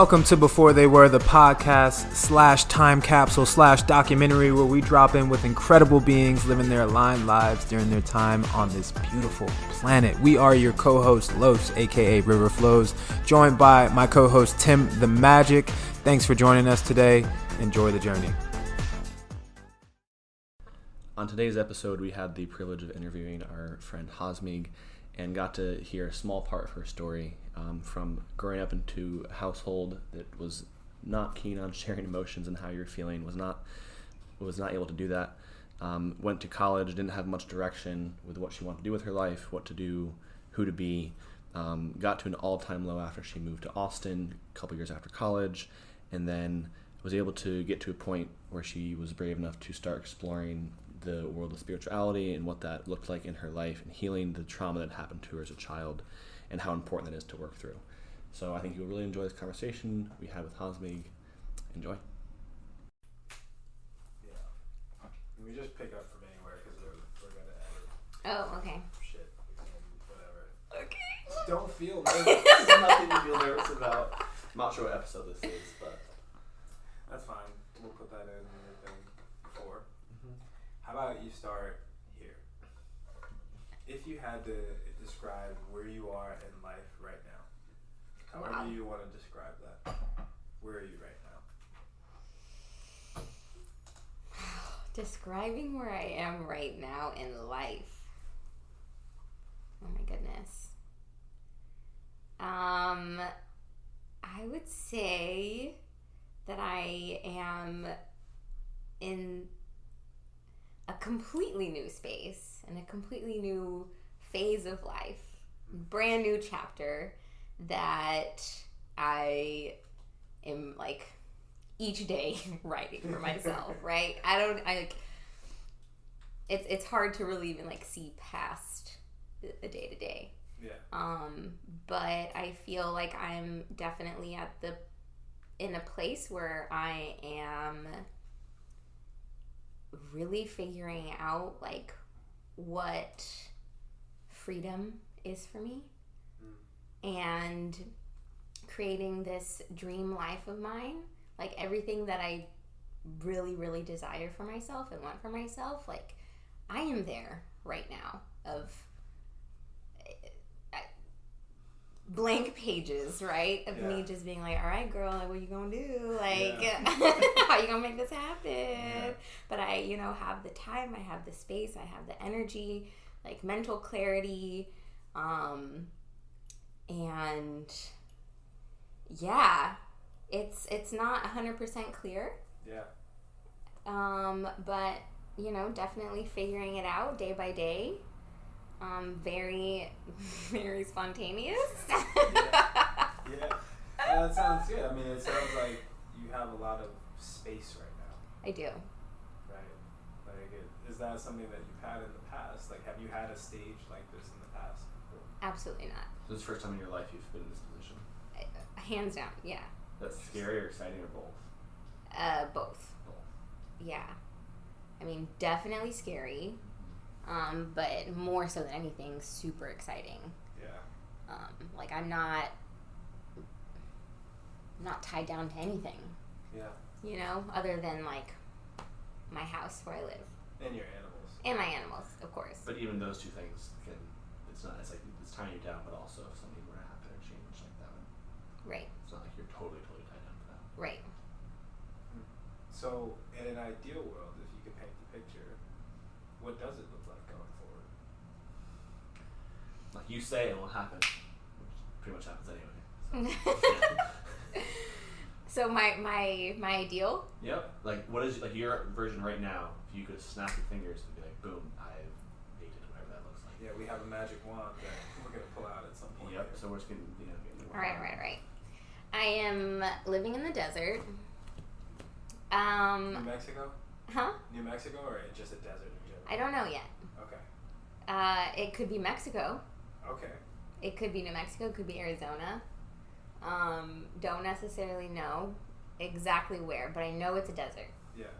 Welcome to Before They Were, the podcast / time capsule / documentary where we drop in with incredible beings living their aligned lives during their time on this beautiful planet. We are your co-host, Los, aka River Flows, joined by my co-host, Tim the Magic. Thanks for joining us today. Enjoy the journey. On today's episode, we had the privilege of interviewing our friend Hasmig and got to hear a small part of her story from growing up into a household that was not keen on sharing emotions and how you're feeling, was not able to do that. Went to college, didn't have much direction with what she wanted to do with her life, what to do, who to be. Got to an all-time low after she moved to Austin a couple years after college, and then was able to get to a point where she was brave enough to start exploring the world of spirituality and what that looked like in her life and healing the trauma that happened to her as a child and how important that is to work through. So I think you'll really enjoy this conversation we had with Hasmig. Enjoy. Yeah. We just pick up from anywhere because we're going to edit. Oh, okay. Shit. Whatever. Okay. Don't feel nervous. There's nothing to feel nervous about. I'm not sure what episode this is, but that's fine. We'll put that in the thing before. How about you start here? If you had to describe where you are in life right now, however you want to describe that, where are you right now? Describing where I am right now in life. Oh my goodness. I would say that I am in a completely new space and a completely new phase of life, brand new chapter that I am like each day writing for myself, right? It's hard to really even like see past the day to day. Yeah. But I feel like I'm definitely in a place where I am really figuring out like what freedom is for me and creating this dream life of mine, like everything that I really, really desire for myself and want for myself, like I am there right now of blank pages, right? Of me just being like, all right, girl, like, what are you gonna do? Like, how are you gonna make this happen? Yeah. But I, have the time, I have the space, I have the energy, like mental clarity, and yeah, it's not 100% clear. Yeah. But definitely figuring it out day by day. Very, very spontaneous. Yeah. That sounds good. I mean, it sounds like you have a lot of space right now. I do. Right. Like, is that something that you've had in the past? Like, have you had a stage like this in the past before? Absolutely not. this is the first time in your life you've been in this position. Hands down, yeah. That's scary or exciting or both? Both. Yeah. I mean, definitely scary. But more so than anything, super exciting. Yeah. Like I'm not tied down to anything. Yeah. Other than like my house where I live. And your animals. And my animals, of course. But even those two things it's tying you down, but also if something were to happen or change like that. Right. It's not like you're totally tied down to that. Right. So, in an ideal world, if you could paint the picture, what does it look like going forward? Like you say, it will happen, which pretty much happens anyway. So my ideal? Yep. Like what is like your version right now? If you could snap your fingers and be like, boom, I've made it, whatever that looks like. Yeah, we have a magic wand that we're gonna pull out at some point. Yep. So we're just gonna All right. I am living in the desert. New Mexico? Huh? New Mexico or just a desert in general? I don't know yet. Okay. It could be Mexico. Okay. It could be New Mexico. It could be Arizona. Don't necessarily know exactly where, but I know it's a desert. Yeah.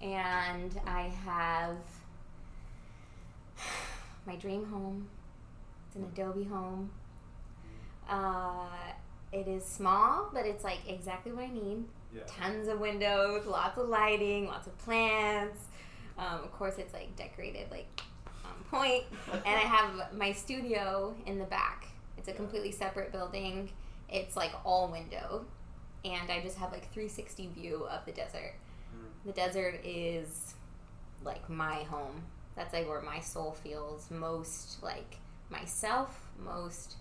And I have my dream home. It's an Adobe home. it is small, but it's like exactly what I need. Yeah. Tons of windows, lots of lighting, lots of plants. Of course, it's like decorated like on point. And I have my studio in the back. It's a completely separate building. It's like all window, and I just have like 360 view of the desert. The desert is like my home. That's like where my soul feels most like myself, most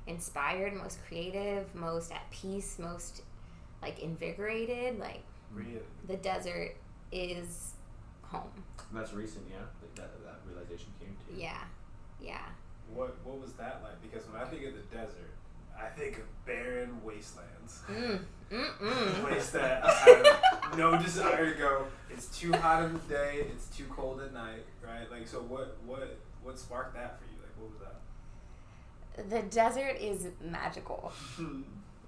inspired, most creative, most at peace, most like invigorated. Like Really? the desert is home. And that's recent, yeah? Like that realization came to you? Yeah. What was that like? Because when I think of the desert, I think of barren wastelands. Place that I have no desire to go. It's too hot in the day. It's too cold at night, right? Like, so what sparked that for you? Like, what was that? The desert is magical.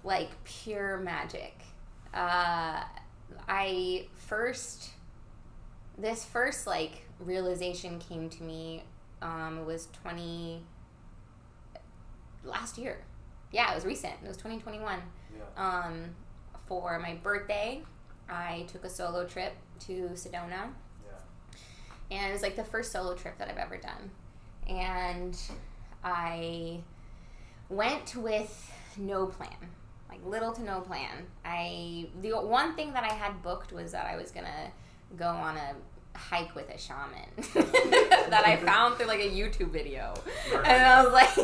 Like pure magic. This first like realization came to me was last year. Yeah, it was recent. It was 2021. Yeah. For my birthday, I took a solo trip to Sedona. Yeah. And it was like the first solo trip that I've ever done. And I went with no plan. Like little to no plan. The one thing that I had booked was that I was gonna go on a hike with a shaman that I found through like a YouTube video. Right. And I was like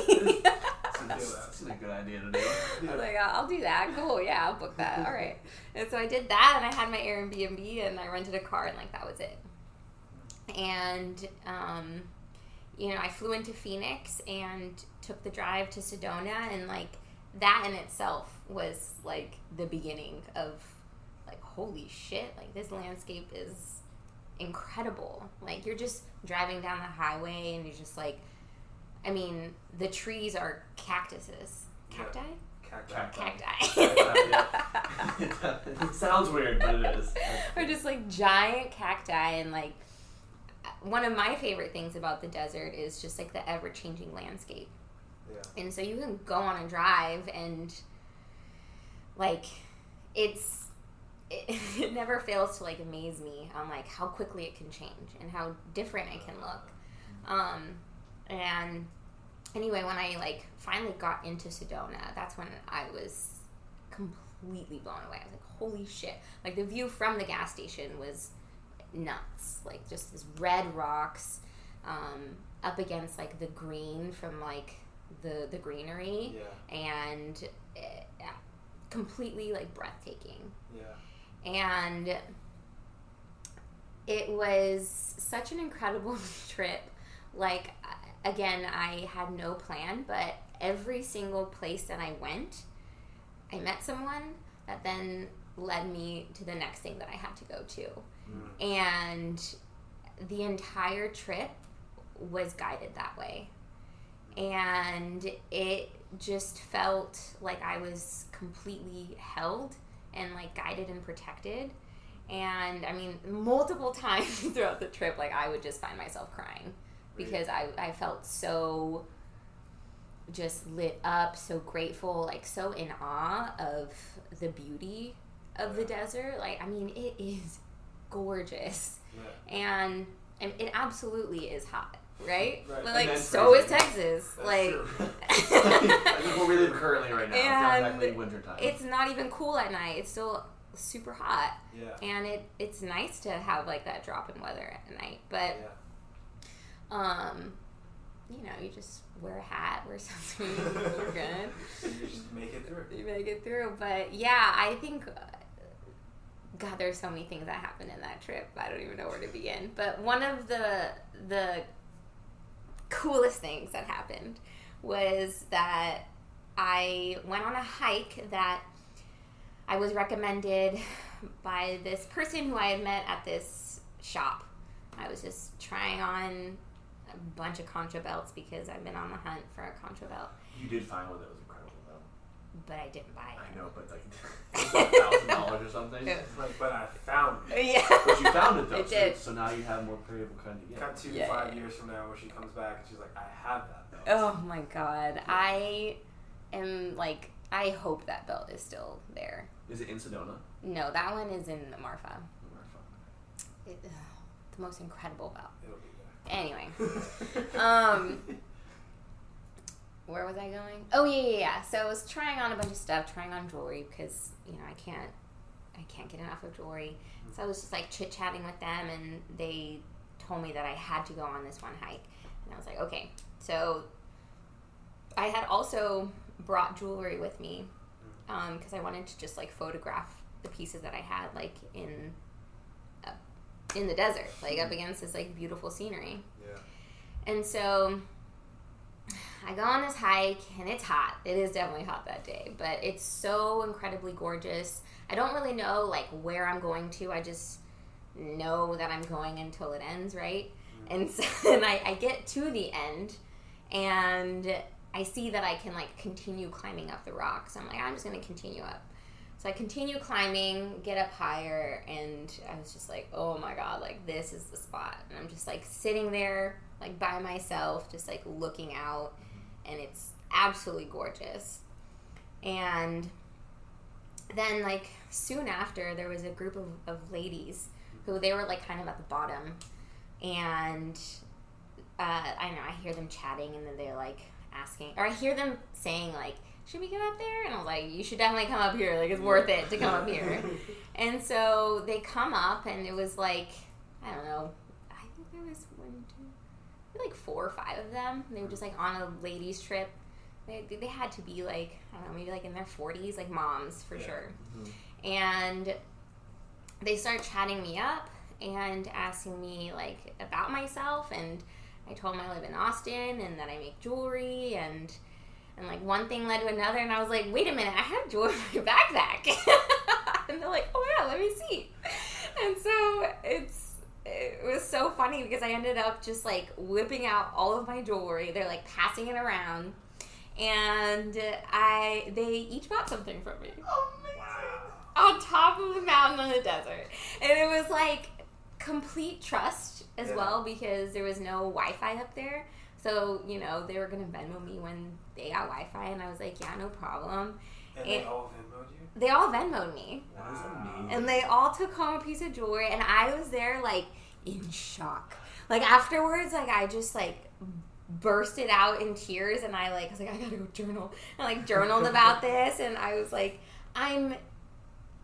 That's a good idea to do. I was like, I'll do that. Cool, yeah, I'll book that. All right. And so I did that, and I had my Airbnb, and I rented a car, and like that was it. And I flew into Phoenix and took the drive to Sedona, and like that in itself was like the beginning of like, holy shit, like this landscape is incredible. Like you're just driving down the highway, and you're just like, I mean, the trees are cactuses. Cacti? Cacti. It sounds weird, but it is. Or just like giant cacti, and like one of my favorite things about the desert is just like the ever-changing landscape. Yeah. And so you can go on a drive, and like it never fails to like amaze me on like how quickly it can change and how different it can look. And anyway, when I like finally got into Sedona, that's when I was completely blown away. I was like, holy shit. Like the view from the gas station was nuts. Like just this red rocks up against like the green from like the greenery. Yeah. And completely like breathtaking. Yeah. And it was such an incredible trip. Like, again, I had no plan, but every single place that I went, I met someone that then led me to the next thing that I had to go to. And the entire trip was guided that way. And it just felt like I was completely held and like guided and protected. And I mean, multiple times throughout the trip, like I would just find myself crying. Because I felt so just lit up, so grateful, like so in awe of the beauty of the desert. Like, I mean, it is gorgeous. Yeah. And it absolutely is hot, right? Like, so is Texas. That's like, where we live currently right now. It's not exactly winter time. It's not even cool at night. It's still super hot. Yeah. And it's nice to have like that drop in weather at night. But you just wear a hat, wear sunscreen, you're good. You just make it through. You make it through. But yeah, I think, God, there's so many things that happened in that trip. I don't even know where to begin. But one of the coolest things that happened was that I went on a hike that I was recommended by this person who I had met at this shop. I was just trying on a bunch of contra belts because I've been on the hunt for a contra belt. You did find one that was incredible, though. But I didn't buy it. I know, but like $1,000 or something. Like, but I found it. Yeah. But you found it, though. I did. So now you have more variable kind of. Cut to 5 years from now, where she comes back and she's like, "I have that belt." Oh my God, I am like, I hope that belt is still there. Is it in Sedona? No, that one is in Marfa. Marfa. The most incredible belt. It'll be Anyway, where was I going? Oh yeah. So I was trying on a bunch of stuff, trying on jewelry because I can't get enough of jewelry. So I was just like chit chatting with them, and they told me that I had to go on this one hike, and I was like, okay. So I had also brought jewelry with me because I wanted to just like photograph the pieces that I had like in the desert, like up against this like beautiful scenery. Yeah. And so I go on this hike, and it's hot. It is definitely hot that day, but it's so incredibly gorgeous. I don't really know like where I'm going to. I just know that I'm going until it ends, right? And so then I get to the end, and I see that I can like continue climbing up the rocks. I'm like, I'm just going to continue up. So I continue climbing, get up higher, and I was just like, oh my God, like this is the spot. And I'm just like sitting there like by myself, just like looking out, and it's absolutely gorgeous. And then like soon after, there was a group of ladies who they were like kind of at the bottom, and I don't know, I hear them chatting, and then they're like asking, or I hear them saying like, should we get up there? And I was like, you should definitely come up here. Like, it's worth it to come up here. And so they come up, and it was like, I don't know, I think there was like 4 or 5 of them. They were just like on a ladies trip. They had to be like, I don't know, maybe like in their 40s, like moms for sure. Mm-hmm. And they start chatting me up and asking me like about myself. And I told them I live in Austin and that I make jewelry, and like one thing led to another, and I was like, wait a minute, I have jewelry in my backpack. And they're like, oh yeah, let me see. And so it was so funny because I ended up just like whipping out all of my jewelry. They're like passing it around, and they each bought something from me. Wow. On top of the mountain in the desert. And it was like complete trust as well, because there was no Wi-Fi up there. So, they were going to Venmo me when they got Wi-Fi, and I was like, yeah, no problem. And they all Venmoed you? They all Venmoed me. That is amazing. And they all took home a piece of jewelry, and I was there, like, in shock. Like, afterwards, like, I just, like, bursted out in tears, and I was like, I gotta go journal. And, like, journaled about this, and I was like, I'm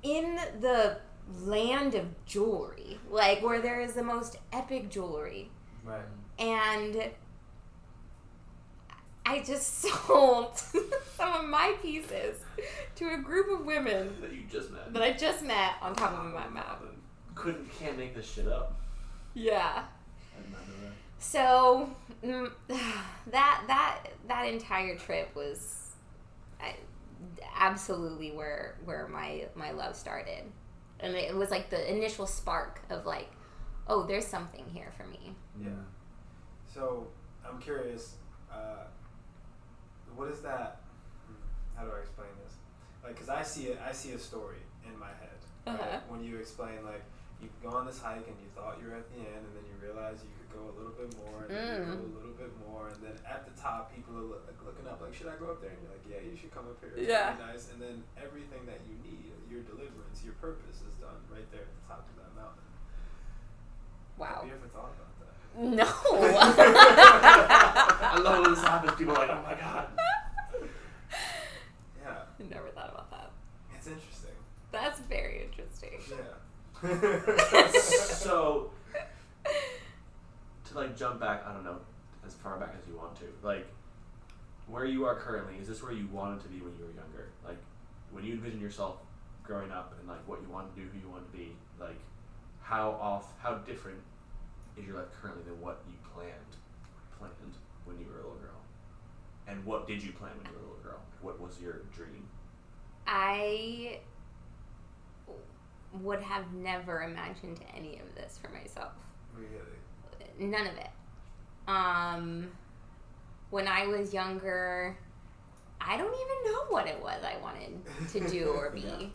in the land of jewelry, like, where there is the most epic jewelry. Right. And I just sold some of my pieces to a group of women that you just met. That I just met on top of my mountain. Can't make this shit up. Yeah. I remember that. So that entire trip was absolutely where my love started, and it was like the initial spark of like, oh, there's something here for me. Yeah. So I'm curious. What is that? How do I explain this? Like, cause I see a story in my head. Right? When you explain, like, you go on this hike and you thought you were at the end, and then you realize you could go a little bit more, and then you go a little bit more, and then at the top, people are looking up, like, should I go up there? And you're like, yeah, you should come up here. It's really nice. And then everything that you need, your deliverance, your purpose, is done right there at the top of that mountain. Wow. Have you ever thought about that? No. I love when this happens. People are like, oh my God. Yeah. I never thought about that. It's interesting. That's very interesting. Yeah. So, to like jump back, I don't know, as far back as you want to, like, where you are currently, is this where you wanted to be when you were younger? Like, when you envision yourself growing up and like what you want to do, who you want to be, like, how different is your life currently than what you planned when you were a little girl? And what did you plan when you were a little girl? What was your dream? I would have never imagined any of this for myself. Really? None of it. When I was younger, I don't even know what it was I wanted to do or be,